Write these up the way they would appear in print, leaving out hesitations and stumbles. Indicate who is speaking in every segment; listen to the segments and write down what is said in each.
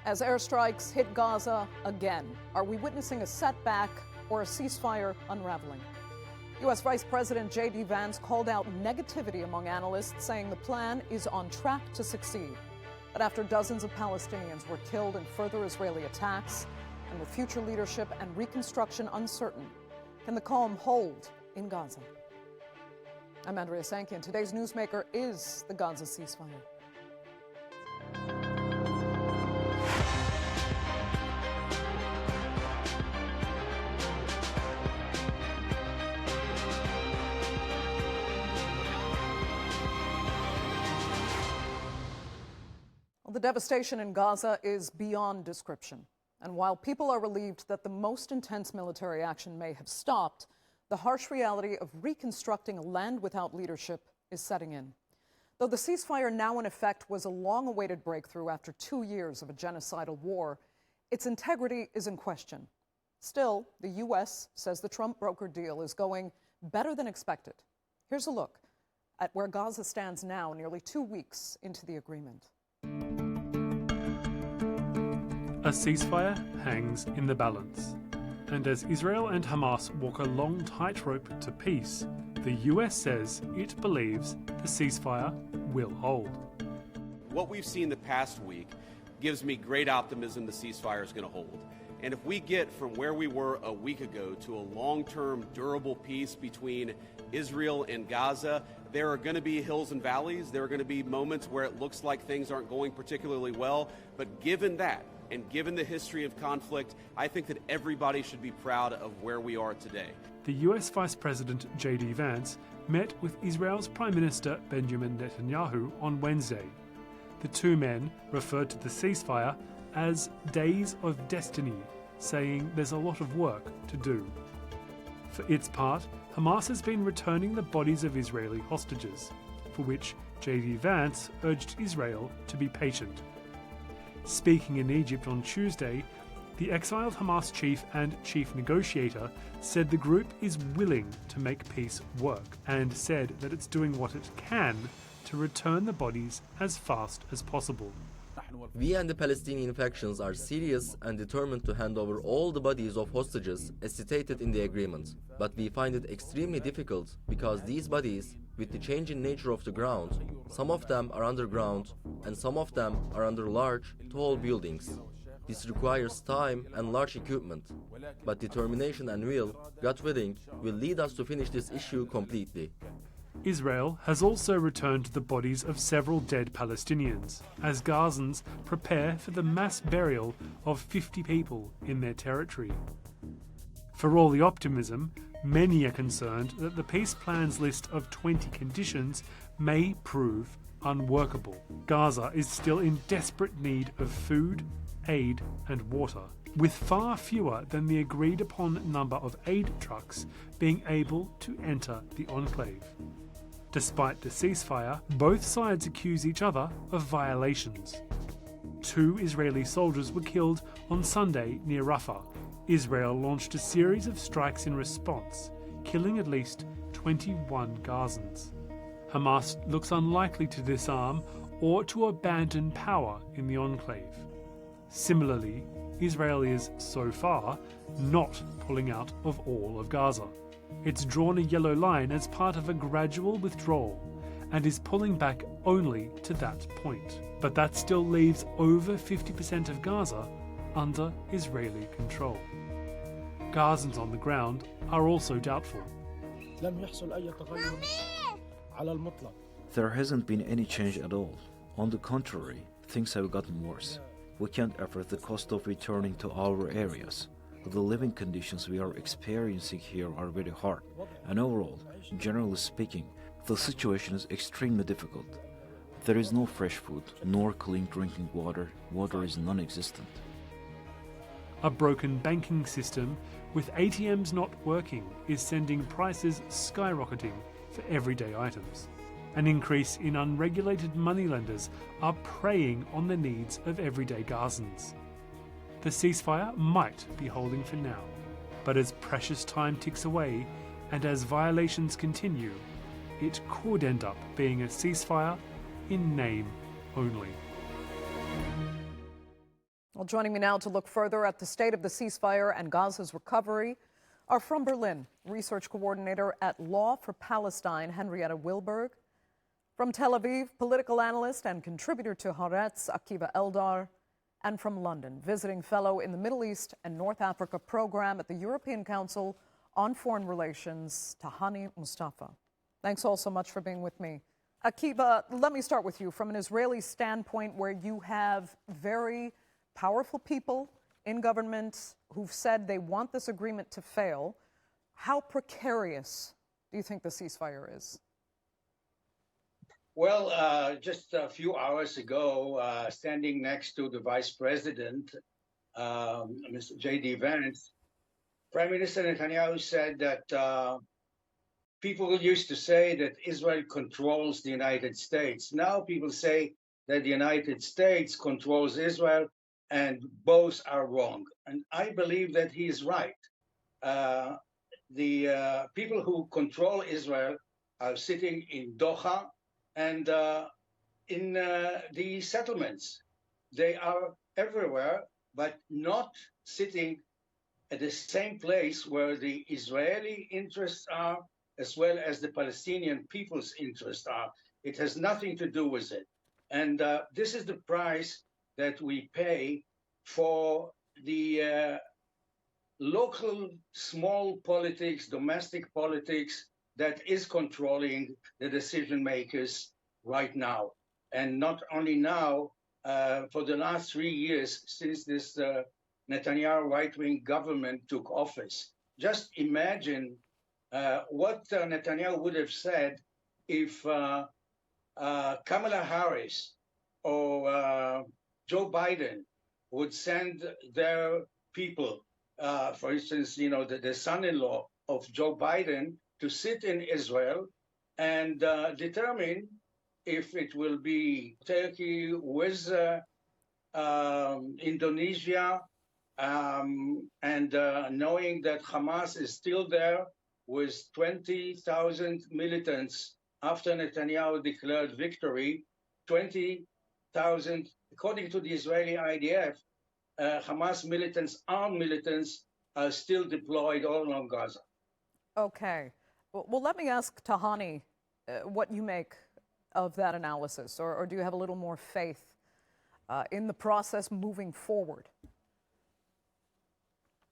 Speaker 1: As airstrikes hit Gaza again, are we witnessing a setback or a ceasefire unraveling? U.S. Vice President J.D. Vance called out negativity among analysts, saying the plan is on track to succeed. But after dozens of Palestinians were killed in further Israeli attacks, and with future leadership and reconstruction uncertain, can the calm hold in Gaza? I'm Andrea Sankey, and today's Newsmaker is the Gaza ceasefire. The devastation in Gaza is beyond description. And while people are relieved that the most intense military action may have stopped, the harsh reality of reconstructing a land without leadership is setting in. Though the ceasefire now in effect was a long-awaited breakthrough after 2 years of a genocidal war, its integrity is in question. Still, the U.S. says the Trump-brokered deal is going better than expected. Here's a look at where Gaza stands now, nearly 2 weeks into the agreement.
Speaker 2: A ceasefire hangs in the balance. And as Israel and Hamas walk a long tightrope to peace, the US says it believes the ceasefire will hold.
Speaker 3: What we've seen the past week gives me great optimism the ceasefire is going to hold. And if we get from where we were a week ago to a long-term, durable peace between Israel and Gaza, there are going to be hills and valleys. There are going to be moments where it looks like things aren't going particularly well. But given that, and given the history of conflict, I think that everybody should be proud of where we are today.
Speaker 2: The US Vice President J.D. Vance met with Israel's Prime Minister Benjamin Netanyahu on Wednesday. The two men referred to the ceasefire as days of destiny, saying there's a lot of work to do. For its part, Hamas has been returning the bodies of Israeli hostages, for which J.D. Vance urged Israel to be patient. Speaking in Egypt on Tuesday, the exiled Hamas chief and chief negotiator said the group is willing to make peace work and said that it's doing what it can to return the bodies as fast as possible.
Speaker 4: We and the Palestinian factions are serious and determined to hand over all the bodies of hostages as stated in the agreement. But we find it extremely difficult because these bodies, with the changing nature of the ground, some of them are underground and some of them are under large, tall buildings. This requires time and large equipment, but determination and will, God willing, will lead us to finish this issue completely.
Speaker 2: Israel has also returned the bodies of several dead Palestinians as Gazans prepare for the mass burial of 50 people in their territory. For all the optimism, many are concerned that the peace plan's list of 20 conditions may prove unworkable. Gaza is still in desperate need of food, aid and water, with far fewer than the agreed-upon number of aid trucks being able to enter the enclave. Despite the ceasefire, both sides accuse each other of violations. 2 Israeli soldiers were killed on Sunday near Rafah. Israel launched a series of strikes in response, killing at least 21 Gazans. Hamas looks unlikely to disarm or to abandon power in the enclave. Similarly, Israel is, so far, not pulling out of all of Gaza. It's drawn a yellow line as part of a gradual withdrawal and is pulling back only to that point. But that still leaves over 50% of Gaza under Israeli control. Gazans on the ground are also doubtful.
Speaker 5: There hasn't been any change at all. On the contrary, things have gotten worse. We can't afford the cost of returning to our areas. The living conditions we are experiencing here are very hard, and overall, generally speaking, the situation is extremely difficult. There is no fresh food, nor clean drinking water. Water is non-existent.
Speaker 2: A broken banking system with ATMs not working is sending prices skyrocketing for everyday items. An increase in unregulated moneylenders are preying on the needs of everyday Gazans. The ceasefire might be holding for now, but as precious time ticks away and as violations continue, it could end up being a ceasefire in name only.
Speaker 1: Well, joining me now to look further at the state of the ceasefire and Gaza's recovery are from Berlin, research coordinator at Law for Palestine, Henriette Willberg. From Tel Aviv, political analyst and contributor to Haaretz, Akiva Eldar. And from London, visiting fellow in the Middle East and North Africa program at the European Council on Foreign Relations, Tahani Mustafa. Thanks all so much for being with me. Akiva, let me start with you. From an Israeli standpoint, where you have very powerful people in government who've said they want this agreement to fail, how precarious do you think the ceasefire is?
Speaker 6: Well, just a few hours ago, standing next to the Vice President, Mr. J.D. Vance, Prime Minister Netanyahu said that people used to say that Israel controls the United States. Now people say that the United States controls Israel, and both are wrong. And I believe that he is right. The people who control Israel are sitting in Doha and in the settlements. They are everywhere, but not sitting at the same place where the Israeli interests are, as well as the Palestinian people's interests are. It has nothing to do with it. And this is the price that we pay for the local small politics, domestic politics, that is controlling the decision makers right now. And not only now, for the last 3 years since this Netanyahu right-wing government took office. Just imagine what Netanyahu would have said if Kamala Harris or Joe Biden would send their people, for instance, the son-in-law of Joe Biden, to sit in Israel and determine if it will be Turkey with Indonesia, and knowing that Hamas is still there with 20,000 militants after Netanyahu declared victory. 20,000, according to the Israeli IDF, Hamas militants, armed militants, are still deployed all along Gaza.
Speaker 1: Okay. Well, let me ask Tahani what you make of that analysis, or do you have a little more faith in the process moving forward?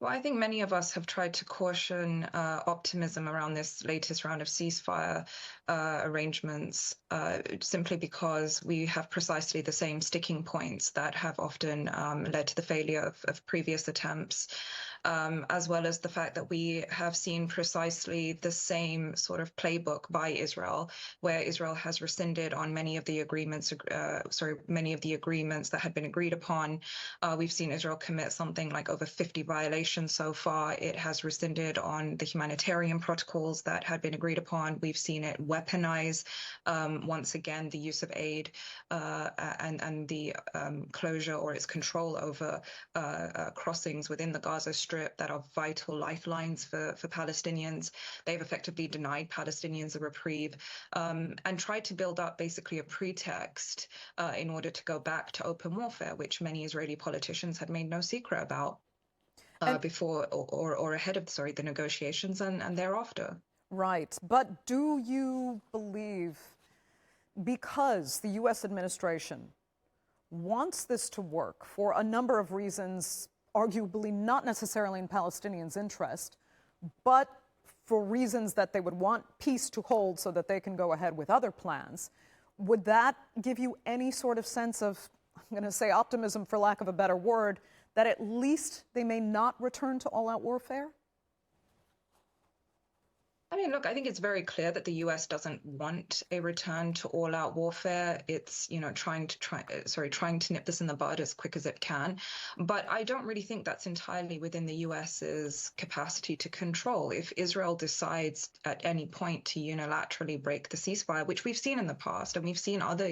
Speaker 7: Well, I think many of us have tried to caution optimism around this latest round of ceasefire arrangements, simply because we have precisely the same sticking points that have often led to the failure of previous attempts, as well as the fact that we have seen precisely the same sort of playbook by Israel, where Israel has rescinded on many of the agreements, many of the agreements that had been agreed upon. We've seen Israel commit something like over 50 violations so far. It has rescinded on the humanitarian protocols that had been agreed upon. We've seen it weaponize once again the use of aid and the closure or its control over crossings within the Gaza Strip that are vital lifelines for Palestinians. They've effectively denied Palestinians a reprieve and tried to build up basically a pretext in order to go back to open warfare, which many Israeli politicians had made no secret about. Before or ahead of, the negotiations and thereafter.
Speaker 1: Right. But do you believe, because the U.S. administration wants this to work for a number of reasons, arguably not necessarily in Palestinians' interest, but for reasons that they would want peace to hold so that they can go ahead with other plans, would that give you any sort of sense of, I'm going to say optimism for lack of a better word, that at least they may not return to all-out warfare?
Speaker 7: I mean, look, I think it's very clear that the U.S. doesn't want a return to all-out warfare. It's, trying to nip this in the bud as quick as it can. But I don't really think that's entirely within the U.S.'s capacity to control. If Israel decides at any point to unilaterally break the ceasefire, which we've seen in the past, and we've seen other,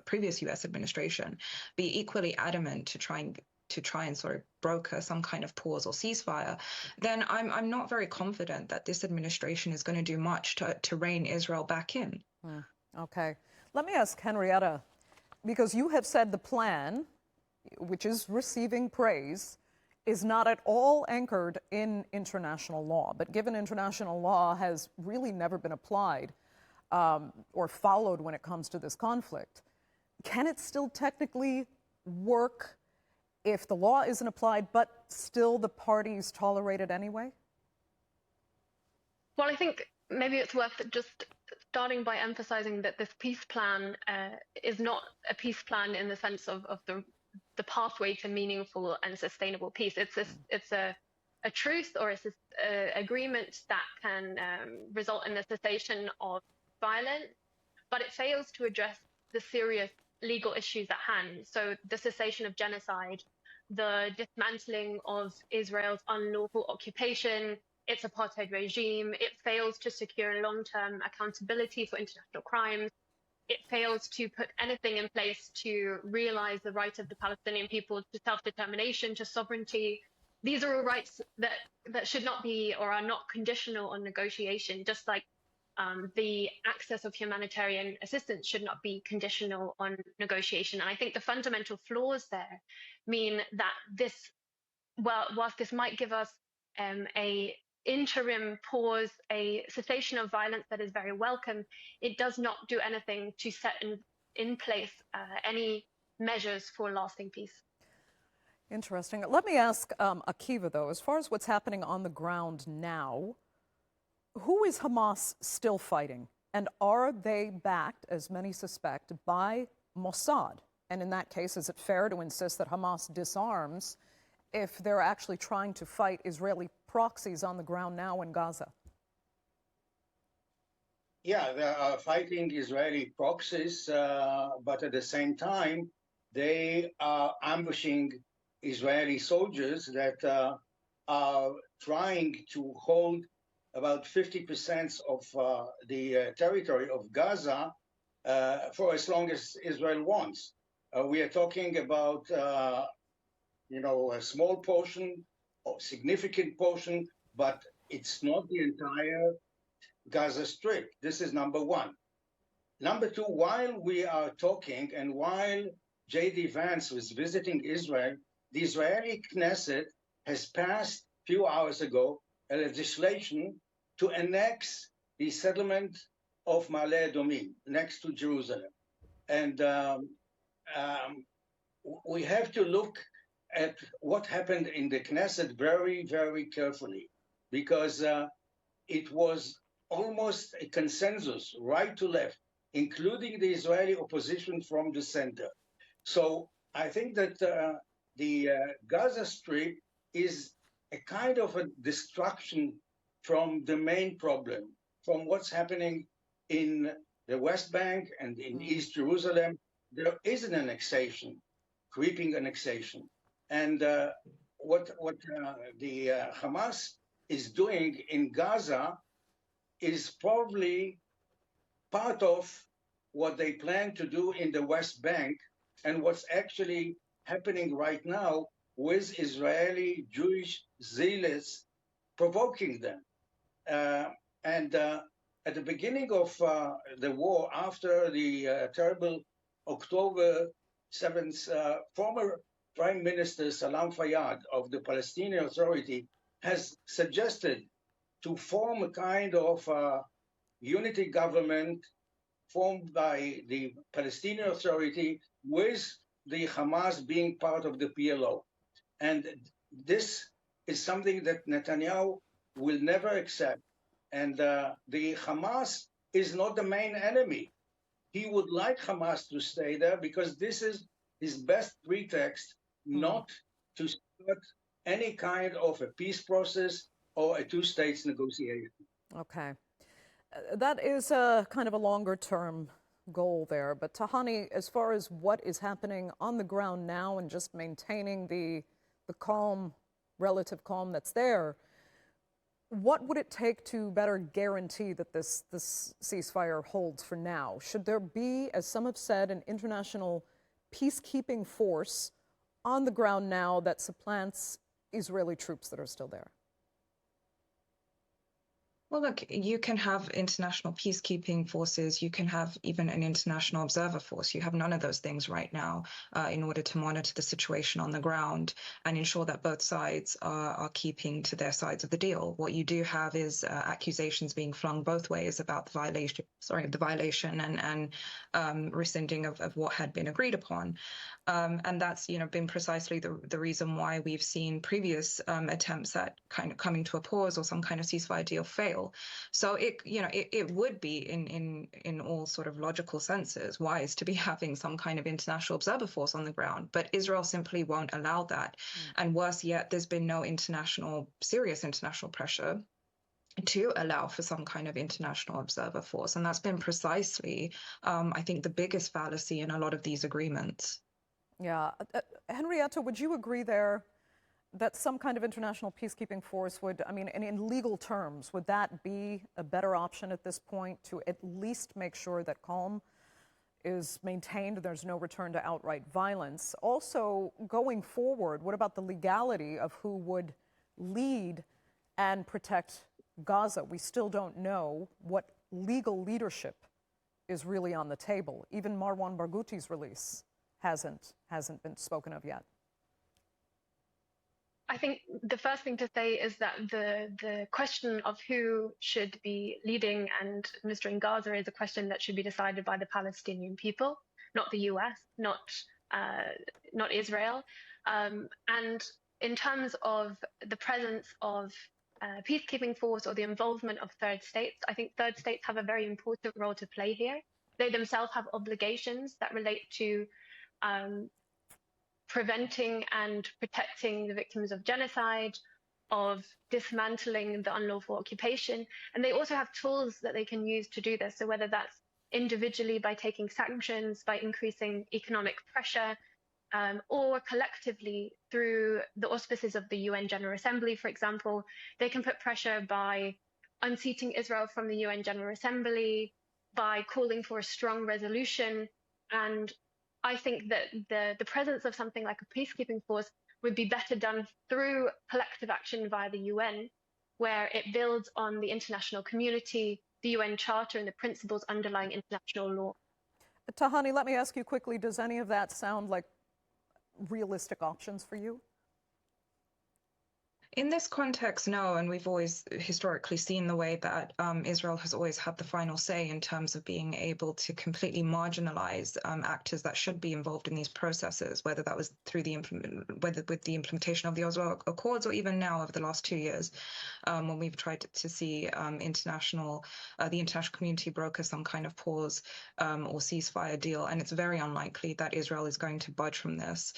Speaker 7: previous U.S. administration be equally adamant to try and sort of broker some kind of pause or ceasefire, then I'm not very confident that this administration is going to do much to rein Israel back in.
Speaker 1: Okay. Let me ask Henriette, because you have said the plan which is receiving praise, is not at all anchored in international law. But given international law has really never been applied or followed when it comes to this conflict, can it still technically work if the law isn't applied, but still the parties tolerate it anyway?
Speaker 8: Well, I think maybe it's worth just starting by emphasizing that this peace plan is not a peace plan in the sense of the pathway to meaningful and sustainable peace. It's a truce, or it's an agreement that can result in the cessation of violence, but it fails to address the serious legal issues at hand. So the cessation of genocide, the dismantling of Israel's unlawful occupation, its apartheid regime. It fails to secure long-term accountability for international crimes. It fails to put anything in place to realize the right of the Palestinian people to self-determination, to sovereignty. These are all rights that should not be or are not conditional on negotiation, just like the access of humanitarian assistance should not be conditional on negotiation. And I think the fundamental flaws there mean that this, well, whilst this might give us a interim pause, a cessation of violence that is very welcome, it does not do anything to set in place any measures for lasting peace.
Speaker 1: Interesting. Let me ask Akiva, though, as far as what's happening on the ground now, who is Hamas still fighting? And are they backed, as many suspect, by Mossad? And in that case, is it fair to insist that Hamas disarms if they're actually trying to fight Israeli proxies on the ground now in Gaza?
Speaker 6: Yeah, they are fighting Israeli proxies, but at the same time, they are ambushing Israeli soldiers that are trying to hold about 50% of the territory of Gaza for as long as Israel wants. We are talking about a small portion or significant portion, but it's not the entire Gaza Strip. This is number one. Number two, while we are talking and while J.D. Vance was visiting Israel, the Israeli Knesset has passed a few hours ago a legislation to annex the settlement of Ma'ale Adumim next to Jerusalem. And we have to look at what happened in the Knesset very, very carefully, because it was almost a consensus, right to left, including the Israeli opposition from the center. So I think that the Gaza Strip is a kind of a distraction from the main problem, from what's happening in the West Bank and in East Jerusalem. There is an annexation, creeping annexation. And what the Hamas is doing in Gaza is probably part of what they plan to do in the West Bank and what's actually happening right now with Israeli Jewish zealots provoking them. And at the beginning of the war, after the terrible October 7th, former Prime Minister Salam Fayyad of the Palestinian Authority has suggested to form a kind of unity government formed by the Palestinian Authority with the Hamas being part of the PLO. And this is something that Netanyahu will never accept. And the Hamas is not the main enemy. He would like Hamas to stay there because this is his best pretext not to start any kind of a peace process or a two-states negotiation.
Speaker 1: Okay. That is a kind of a longer-term goal there. But Tahani, as far as what is happening on the ground now and just maintaining the calm, relative calm that's there, what would it take to better guarantee that this ceasefire holds for now? Should there be, as some have said, an international peacekeeping force on the ground now that supplants Israeli troops that are still there?
Speaker 7: Well, look, you can have international peacekeeping forces. You can have even an international observer force. You have none of those things right now in order to monitor the situation on the ground and ensure that both sides are keeping to their sides of the deal. What you do have is accusations being flung both ways about the violation and rescinding of what had been agreed upon. And that's, been precisely the reason why we've seen previous attempts at kind of coming to a pause or some kind of ceasefire deal fail. So it would be in all sort of logical senses wise to be having some kind of international observer force on the ground, but Israel simply won't allow that. And worse yet, there's been no serious international pressure to allow for some kind of international observer force. And that's been precisely, I think, the biggest fallacy in a lot of these agreements.
Speaker 1: Yeah. Henriette, would you agree there that some kind of international peacekeeping force would, in legal terms, would that be a better option at this point to at least make sure that calm is maintained, there's no return to outright violence? Also, going forward, what about the legality of who would lead and protect Gaza? We still don't know what legal leadership is really on the table. Even Marwan Barghouti's release hasn't been spoken of yet.
Speaker 8: I think the first thing to say is that the question of who should be leading and administering Gaza is a question that should be decided by the Palestinian people, not the US, not Israel. And in terms of the presence of peacekeeping force or the involvement of third states, I think third states have a very important role to play here. They themselves have obligations that relate to preventing and protecting the victims of genocide, of dismantling the unlawful occupation. And they also have tools that they can use to do this. So whether that's individually by taking sanctions, by increasing economic pressure, or collectively through the auspices of the UN General Assembly, for example, they can put pressure by unseating Israel from the UN General Assembly, by calling for a strong resolution. And I think that the presence of something like a peacekeeping force would be better done through collective action via the UN, where it builds on the international community, the UN Charter, and the principles underlying international law.
Speaker 1: Tahani, let me ask you quickly, does any of that sound like realistic options for you?
Speaker 7: In this context, no, and we've always historically seen the way that Israel has always had the final say in terms of being able to completely marginalize actors that should be involved in these processes, whether that was through with the implementation of the Oslo Accords, or even now over the last 2 years, when we've tried to see the international community broker some kind of pause or ceasefire deal, and it's very unlikely that Israel is going to budge from this.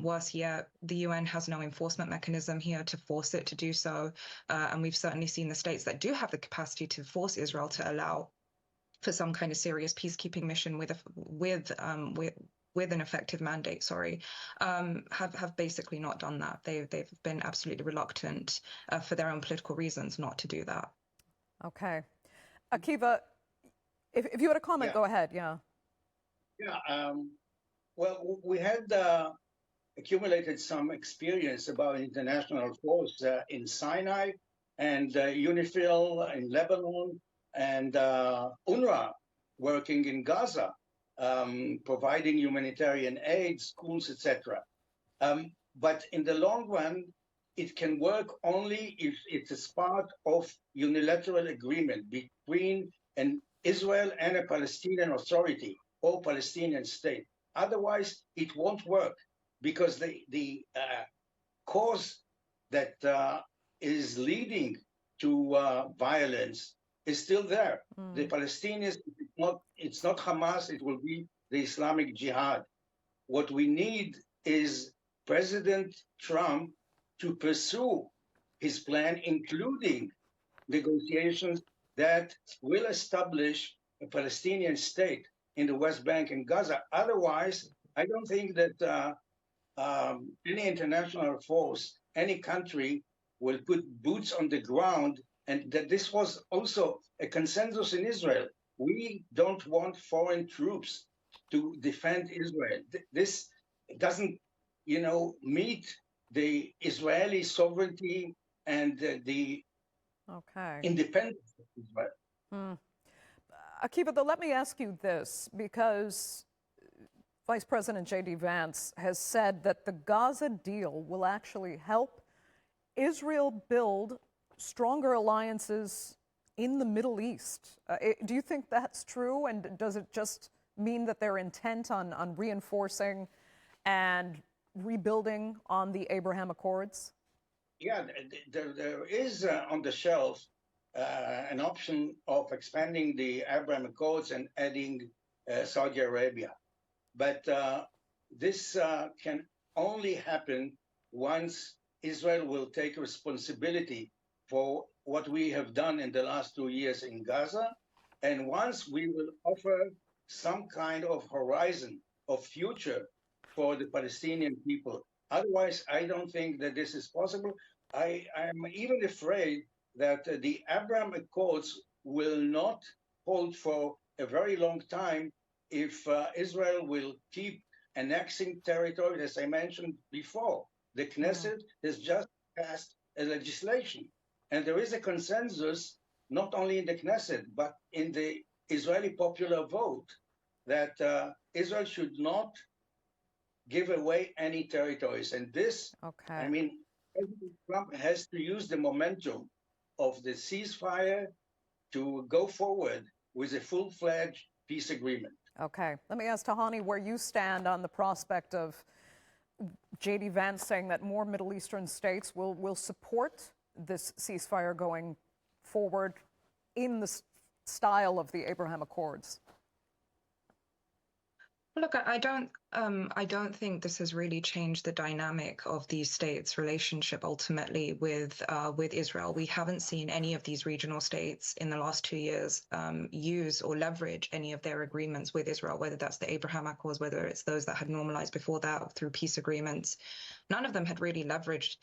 Speaker 7: Worse yet, the UN has no enforcement mechanism here to force it to do so, and we've certainly seen the states that do have the capacity to force Israel to allow for some kind of serious peacekeeping mission with an effective mandate, have basically not done that. They've been absolutely reluctant for their own political reasons not to do that.
Speaker 1: Okay. Akiva, if you had a comment,
Speaker 6: Yeah.
Speaker 1: Go ahead. Yeah.
Speaker 6: Yeah. Well, we had accumulated some experience about international force in Sinai and UNIFIL in Lebanon and UNRWA working in Gaza, providing humanitarian aid, schools, etc. But in the long run, it can work only if it is part of unilateral agreement between an Israel and a Palestinian authority or Palestinian state. Otherwise, it won't work, because the cause that is leading to violence is still there. The Palestinians, it's not Hamas, it will be the Islamic Jihad. What we need is President Trump to pursue his plan, including negotiations that will establish a Palestinian state in the West Bank and Gaza. Otherwise, I don't think that any international force, any country will put boots on the ground, and that this was also a consensus in Israel. We don't want foreign troops to defend Israel. This doesn't, meet the Israeli sovereignty and the
Speaker 1: Okay.
Speaker 6: independence of Israel.
Speaker 1: Akiva, though, let me ask you this, because Vice President J.D. Vance has said that the Gaza deal will actually help Israel build stronger alliances in the Middle East. Do you think that's true? And does it just mean that they're intent on reinforcing and rebuilding on the Abraham Accords?
Speaker 6: Yeah, there is on the shelf an option of expanding the Abraham Accords and adding Saudi Arabia. But this can only happen once Israel will take responsibility for what we have done in the last 2 years in Gaza, and once we will offer some kind of horizon of future for the Palestinian people. Otherwise, I don't think that this is possible. I am even afraid that the Abraham Accords will not hold for a very long time if Israel will keep annexing territory, as I mentioned before. The Knesset has just passed a legislation, and there is a consensus, not only in the Knesset, but in the Israeli popular vote, that Israel should not give away any territories. And this, I mean, President Trump has to use the momentum of the ceasefire to go forward with a full-fledged peace agreement.
Speaker 1: Okay. Let me ask Tahani where you stand on the prospect of J.D. Vance saying that more Middle Eastern states will support this ceasefire going forward in the style of the Abraham Accords.
Speaker 7: Look, I don't think this has really changed the dynamic of these states' relationship ultimately with Israel. We haven't seen any of these regional states in the last 2 years use or leverage any of their agreements with Israel, whether that's the Abraham Accords, whether it's those that had normalized before that through peace agreements. None of them had really leveraged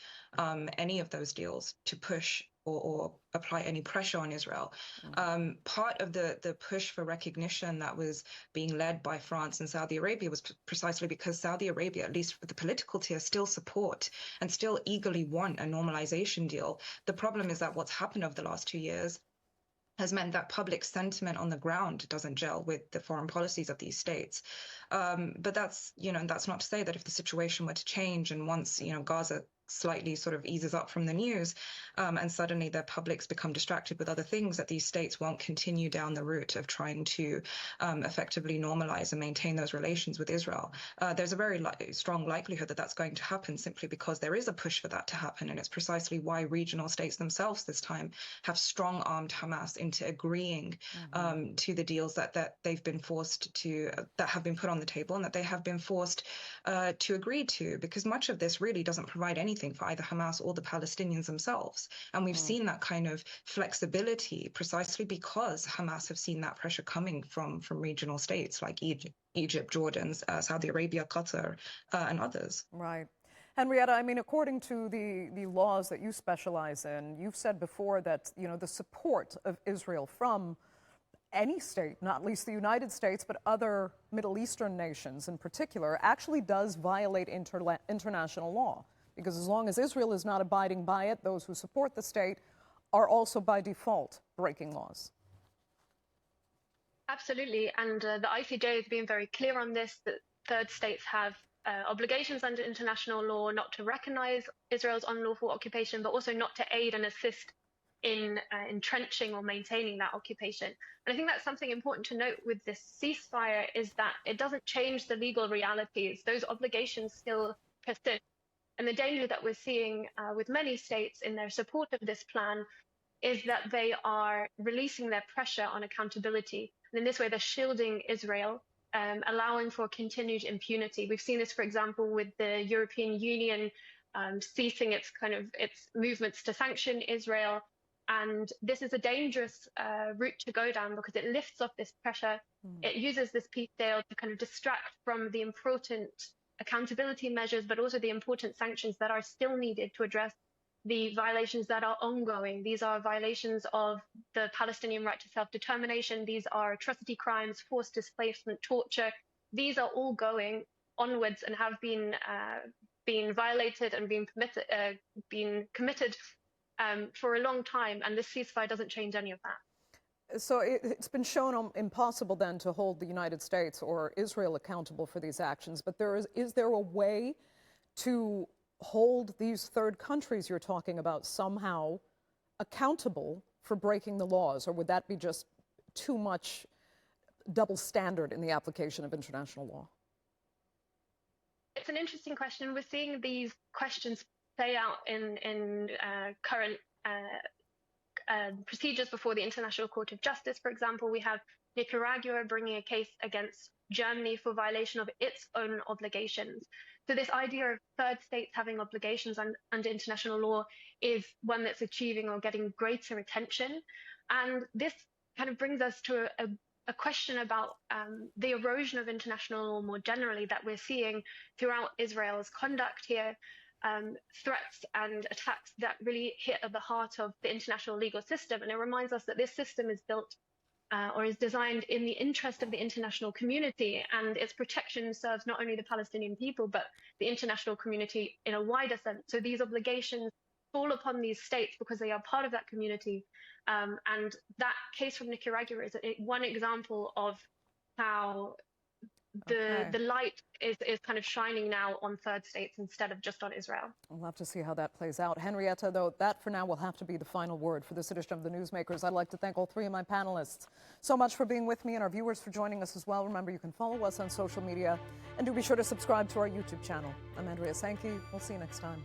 Speaker 7: any of those deals to push or apply any pressure on Israel. Part of the push for recognition that was being led by France and Saudi Arabia was precisely because Saudi Arabia, at least for the political tier, still support and still eagerly want a normalization deal. The problem is that what's happened over the last 2 years has meant that public sentiment on the ground doesn't gel with the foreign policies of these states. But that's not to say that if the situation were to change and once, Gaza slightly sort of eases up from the news and suddenly their publics become distracted with other things, that these states won't continue down the route of trying to effectively normalize and maintain those relations with Israel. There's a very strong likelihood that that's going to happen simply because there is a push for that to happen. And it's precisely why regional states themselves this time have strong-armed Hamas into agreeing to the deals that they've been forced to, that have been put on the table and that they have been forced to agree to, because much of this really doesn't provide anything for either Hamas or the Palestinians themselves. And we've seen that kind of flexibility precisely because Hamas have seen that pressure coming from regional states like Egypt, Jordan, Saudi Arabia, Qatar, and others.
Speaker 1: Right. Henriette, I mean, according to the laws that you specialize in, you've said before that, the support of Israel from any state, not least the United States, but other Middle Eastern nations in particular, actually does violate international law. Because as long as Israel is not abiding by it, those who support the state are also by default breaking laws.
Speaker 8: Absolutely. And the ICJ has been very clear on this, that third states have obligations under international law not to recognize Israel's unlawful occupation, but also not to aid and assist in entrenching or maintaining that occupation. And I think that's something important to note with this ceasefire, is that it doesn't change the legal realities. Those obligations still persist. And the danger that we're seeing with many states in their support of this plan is that they are releasing their pressure on accountability. And in this way, they're shielding Israel, allowing for continued impunity. We've seen this, for example, with the European Union ceasing its movements to sanction Israel. And this is a dangerous route to go down because it lifts off this pressure. It uses this peace deal to kind of distract from the important accountability measures, but also the important sanctions that are still needed to address the violations that are ongoing. These are violations of the Palestinian right to self-determination. These are atrocity crimes, forced displacement, torture. These are all going onwards and have been violated and been committed for a long time, and this ceasefire doesn't change any of that.
Speaker 1: So it's been shown impossible then to hold the United States or Israel accountable for these actions. But is there a way to hold these third countries you're talking about somehow accountable for breaking the laws? Or would that be just too much double standard in the application of international law?
Speaker 8: It's an interesting question. We're seeing these questions play out in current procedures before the International Court of Justice. For example, we have Nicaragua bringing a case against Germany for violation of its own obligations. So this idea of third states having obligations under international law is one that's achieving or getting greater attention. And this kind of brings us to a question about the erosion of international law more generally that we're seeing throughout Israel's conduct here. Threats and attacks that really hit at the heart of the international legal system. And it reminds us that this system is built or is designed in the interest of the international community, and its protection serves not only the Palestinian people, but the international community in a wider sense. So these obligations fall upon these states because they are part of that community. And that case from Nicaragua is one example of how the light is kind of shining now on third states instead of just on Israel.
Speaker 1: We'll have to see how that plays out. Henriette, though, that for now will have to be the final word for this edition of the Newsmakers. I'd like to thank all three of my panelists so much for being with me, and our viewers for joining us as well. Remember, you can follow us on social media, and do be sure to subscribe to our YouTube channel. I'm Andrea Sankey. We'll see you next time.